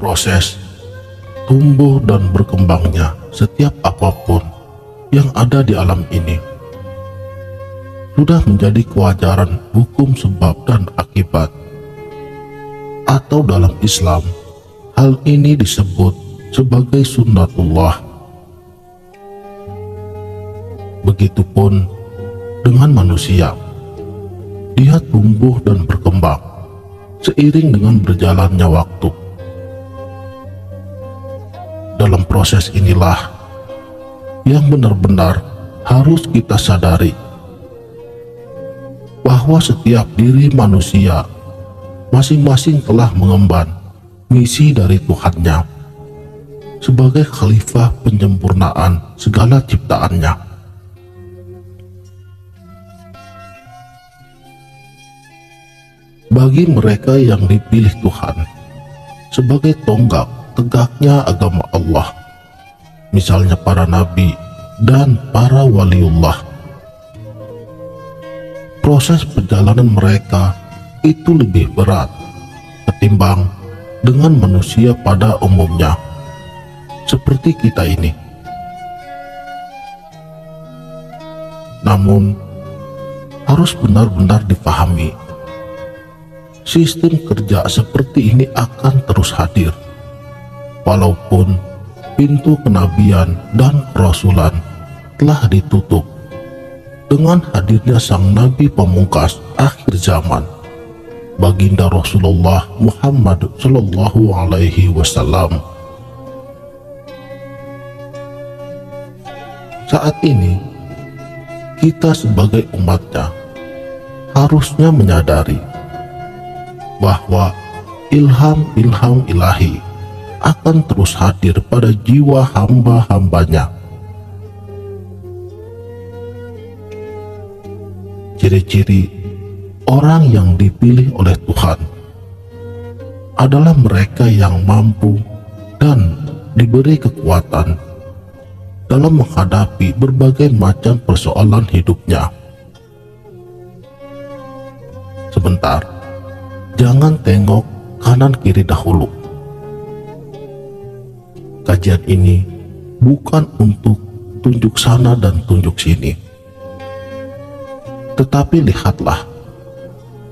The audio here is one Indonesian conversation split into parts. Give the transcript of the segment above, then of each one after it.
Proses tumbuh dan berkembangnya setiap apapun yang ada di alam ini sudah menjadi kewajaran hukum sebab dan akibat, atau dalam Islam hal ini disebut sebagai sunnatullah. Begitupun dengan manusia, dia tumbuh dan berkembang seiring dengan berjalannya waktu. Dalam proses inilah yang benar-benar harus kita sadari bahwa setiap diri manusia masing-masing telah mengemban misi dari Tuhannya sebagai khalifah penyempurnaan segala ciptaannya. Bagi mereka yang dipilih Tuhan sebagai tonggak tegaknya agama Allah, misalnya para nabi dan para waliullah, proses perjalanan mereka itu lebih berat ketimbang dengan manusia pada umumnya seperti kita ini. Namun harus benar-benar difahami, sistem kerja seperti ini akan terus hadir walaupun pintu kenabian dan kerasulan telah ditutup dengan hadirnya sang nabi pamungkas akhir zaman, baginda Rasulullah Muhammad Shallallahu Alaihi Wasallam. Saat ini kita sebagai umatnya harusnya menyadari bahwa ilham ilahi akan terus hadir pada jiwa hamba-hambanya. Ciri-ciri orang yang dipilih oleh Tuhan adalah mereka yang mampu dan diberi kekuatan dalam menghadapi berbagai macam persoalan hidupnya. Sebentar, jangan tengok kanan kiri dahulu. Kajian ini bukan untuk tunjuk sana dan tunjuk sini, tetapi lihatlah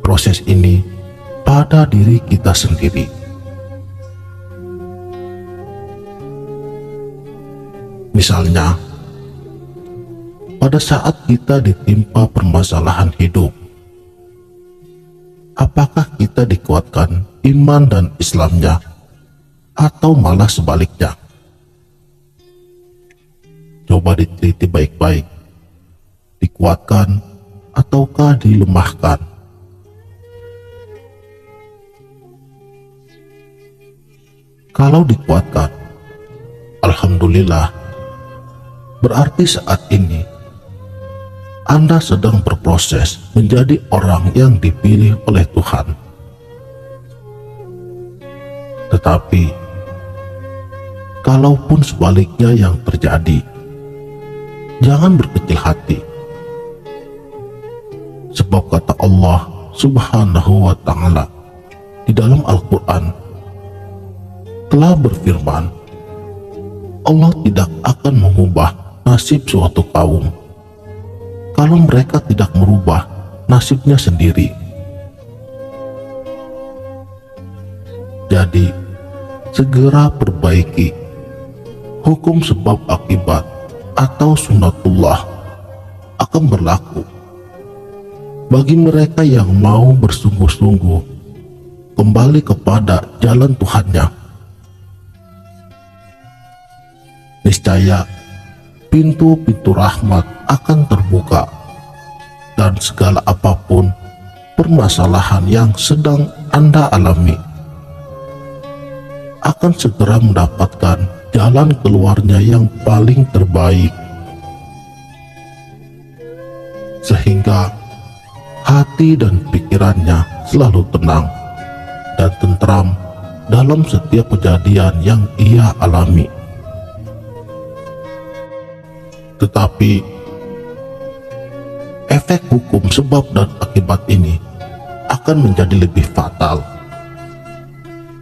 proses ini pada diri kita sendiri. Misalnya, pada saat kita ditimpa permasalahan hidup, apakah kita dikuatkan iman dan Islamnya, atau malah sebaliknya? Coba diteliti baik-baik, dikuatkan ataukah dilemahkan? Kalau dikuatkan, alhamdulillah, berarti saat ini Anda sedang berproses menjadi orang yang dipilih oleh Tuhan. Tetapi kalaupun sebaliknya yang terjadi, jangan berkecil hati, sebab kata Allah Subhanahu wa Ta'ala di dalam Al-Quran telah berfirman, Allah tidak akan mengubah nasib suatu kaum kalau mereka tidak merubah nasibnya sendiri. Jadi, segera perbaiki hukum sebab akibat atau sunnatullah akan berlaku bagi mereka yang mau bersungguh-sungguh kembali kepada jalan Tuhannya. Niscaya pintu-pintu rahmat akan terbuka dan segala apapun permasalahan yang sedang Anda alami akan segera mendapatkan jalan keluarnya yang paling terbaik, sehingga hati dan pikirannya selalu tenang dan tentram dalam setiap kejadian yang ia alami. Tetapi efek hukum sebab dan akibat ini akan menjadi lebih fatal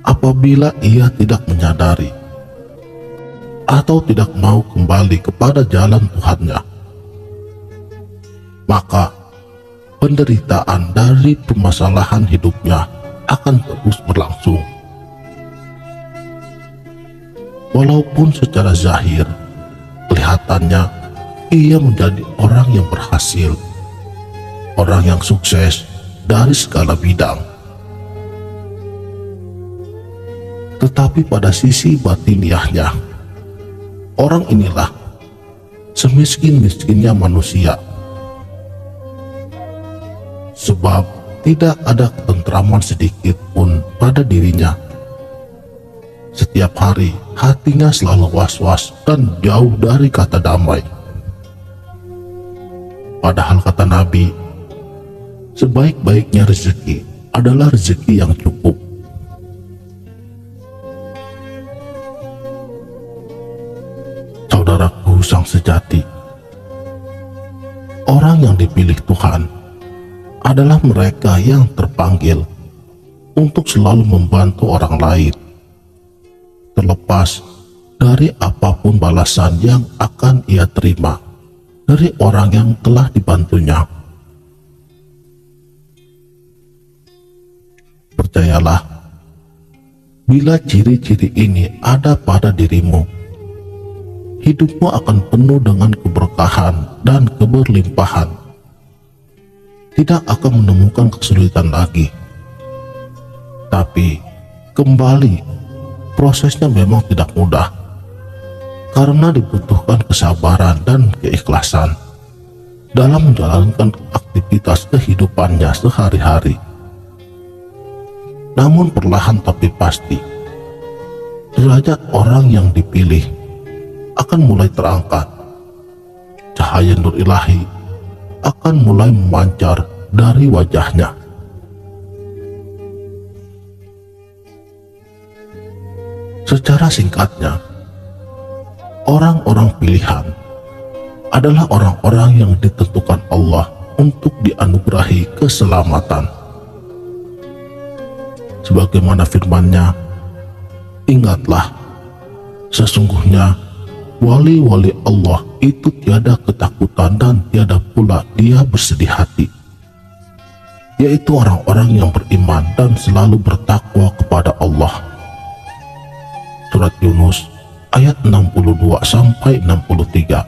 apabila ia tidak menyadari atau tidak mau kembali kepada jalan Tuhannya, maka penderitaan dari permasalahan hidupnya akan terus berlangsung. Walaupun secara zahir kelihatannya ia menjadi orang yang berhasil, orang yang sukses dari segala bidang, tetapi pada sisi batiniahnya, orang inilah semiskin-miskinnya manusia, sebab tidak ada ketentraman sedikit pun pada dirinya. Setiap hari hatinya selalu was-was dan jauh dari kata damai. Padahal kata Nabi, sebaik-baiknya rezeki adalah rezeki yang cukup. Saudaraku sang sejati, orang yang dipilih Tuhan adalah mereka yang terpanggil untuk selalu membantu orang lain, terlepas dari apapun balasan yang akan ia terima dari orang yang telah dibantunya. Percayalah, bila ciri-ciri ini ada pada dirimu, hidupmu akan penuh dengan keberkahan dan keberlimpahan. Tidak akan menemukan kesulitan lagi. Tapi kembali, prosesnya memang tidak mudah, karena dibutuhkan kesabaran dan keikhlasan dalam menjalankan aktivitas kehidupannya sehari-hari. Namun perlahan tapi pasti, derajat orang yang dipilih akan mulai terangkat. Cahaya nur ilahi akan mulai memancar dari wajahnya. Secara singkatnya, orang-orang pilihan adalah orang-orang yang ditentukan Allah untuk dianugerahi keselamatan. Sebagaimana firman-Nya, ingatlah, sesungguhnya wali-wali Allah itu tiada ketakutan dan tiada pula dia bersedih hati, yaitu orang-orang yang beriman dan selalu bertakwa kepada Allah. Surat Yunus ayat 62-63.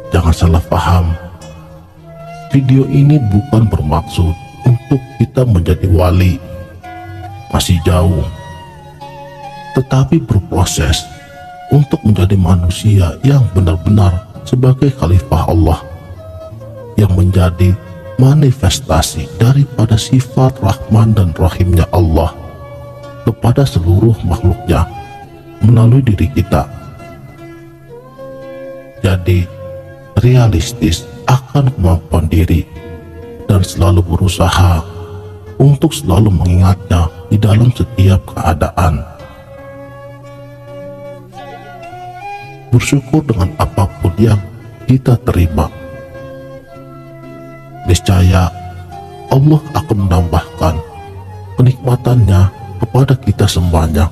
Jangan salah paham, video ini bukan bermaksud untuk kita menjadi wali, masih jauh, tetapi berproses untuk menjadi manusia yang benar-benar sebagai khalifah Allah, yang menjadi manifestasi daripada sifat Rahman dan Rahimnya Allah kepada seluruh makhluknya melalui diri kita. Jadi realistis akan kemampuan diri dan selalu berusaha untuk selalu mengingatnya di dalam setiap keadaan. Bersyukur dengan apapun yang kita terima. Niscaya Allah akan menambahkan kenikmatannya kepada kita semuanya.